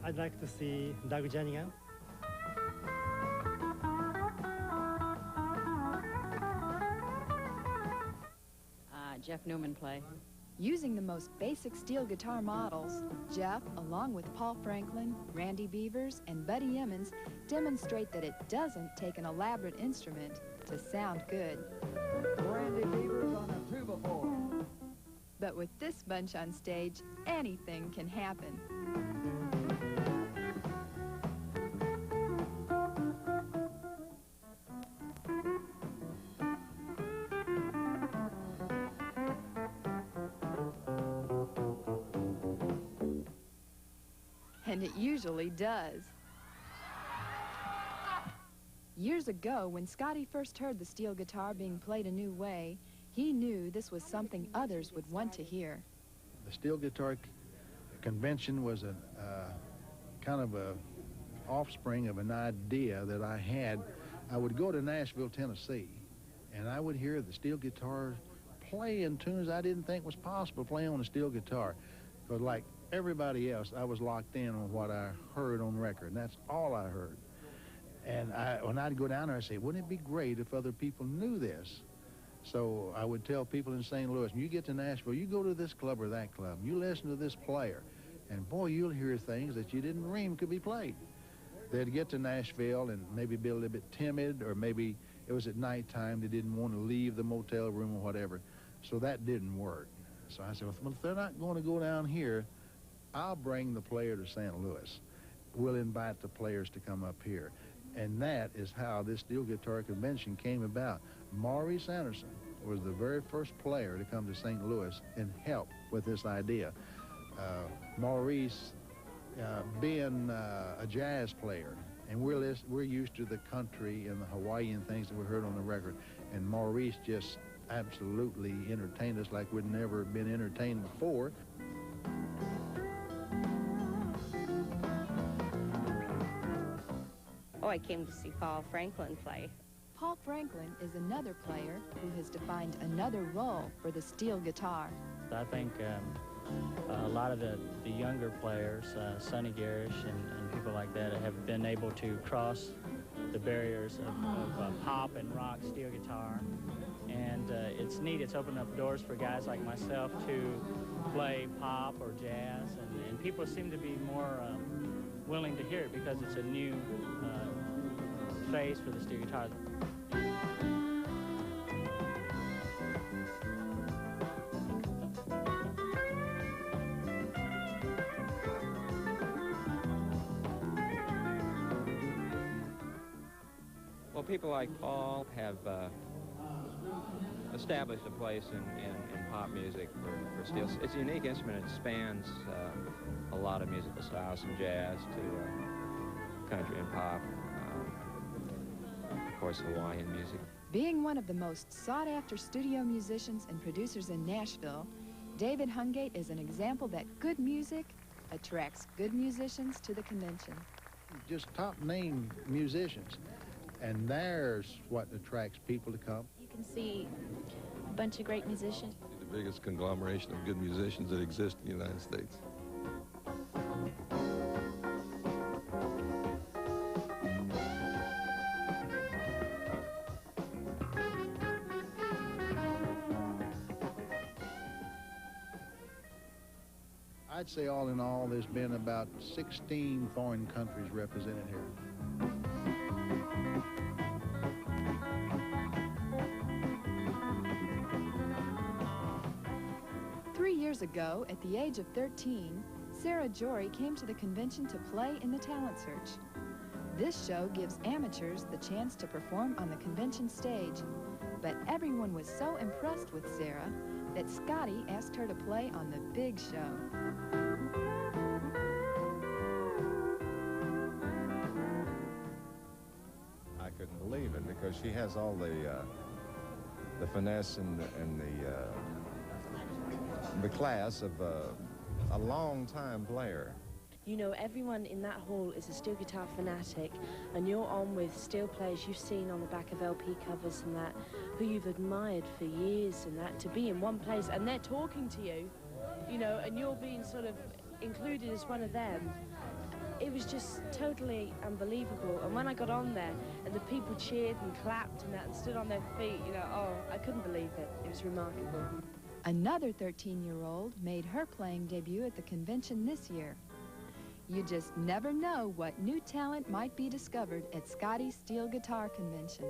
I'd like to see Rugg Jernigan. Jeff Newman play. Using the most basic steel guitar models, Jeff, along with Paul Franklin, Randy Beavers, and Buddy Emmons, demonstrate that it doesn't take an elaborate instrument to sound good. Randy Beavers on a 2x4. But with this bunch on stage, anything can happen. And it usually does. Years ago, when Scotty first heard the steel guitar being played a new way, he knew this was something others would want to hear. The steel guitar convention was a kind of a offspring of an idea that I had. I would go to Nashville, Tennessee, and I would hear the steel guitar playing tunes I didn't think was possible playing on a steel guitar. Because like everybody else, I was locked in on what I heard on record, and that's all I heard. And when I'd go down there, I'd say, wouldn't it be great if other people knew this? So I would tell people in St. Louis, when you get to Nashville, you go to this club or that club, you listen to this player, and boy, you'll hear things that you didn't dream could be played. They'd get to Nashville and maybe be a little bit timid, or maybe it was at nighttime, they didn't want to leave the motel room or whatever. So that didn't work. So I said, well, if they're not going to go down here, I'll bring the player to St. Louis. We'll invite the players to come up here. And that is how this steel guitar convention came about. Maurice Anderson was the very first player to come to St. Louis and help with this idea. Maurice being a jazz player, and we're used to the country and the Hawaiian things that we heard on the record, and Maurice just absolutely entertained us like we'd never been entertained before. Oh, I came to see Paul Franklin play. Paul Franklin is another player who has defined another role for the steel guitar. I think a lot of the younger players, Sonny Garish and people like that, have been able to cross the barriers of pop and rock steel guitar. And it's neat. It's opened up doors for guys like myself to play pop or jazz, and people seem to be more willing to hear it because it's a new phase for the steel guitar. Well, people like Paul have established a place in pop music for steel. It's a unique instrument. It spans a lot of musical styles, from jazz to country and pop, of course, Hawaiian music. Being one of the most sought-after studio musicians and producers in Nashville, David Hungate is an example that good music attracts good musicians to the convention. Just top-name musicians, and there's what attracts people to come. You can see a bunch of great musicians. The biggest conglomeration of good musicians that exist in the United States. I'd say all in all, there's been about 16 foreign countries represented here. 3 years ago, at the age of 13, Sarah Jory came to the convention to play in the Talent Search. This show gives amateurs the chance to perform on the convention stage, but everyone was so impressed with Sarah that Scotty asked her to play on the big show. I couldn't believe it because she has all the finesse and the class of a long-time player. You know, everyone in that hall is a steel guitar fanatic, and you're on with steel players you've seen on the back of LP covers and that, who you've admired for years and that, to be in one place, and they're talking to you, you know, and you're being sort of included as one of them. it was just totally unbelievable. And when I got on there and the people cheered and clapped and that and stood on their feet, you know, oh, I couldn't believe it. It was remarkable. Another 13-year-old made her playing debut at the convention this year. You just never know what new talent might be discovered at Scotty's Steel Guitar Convention.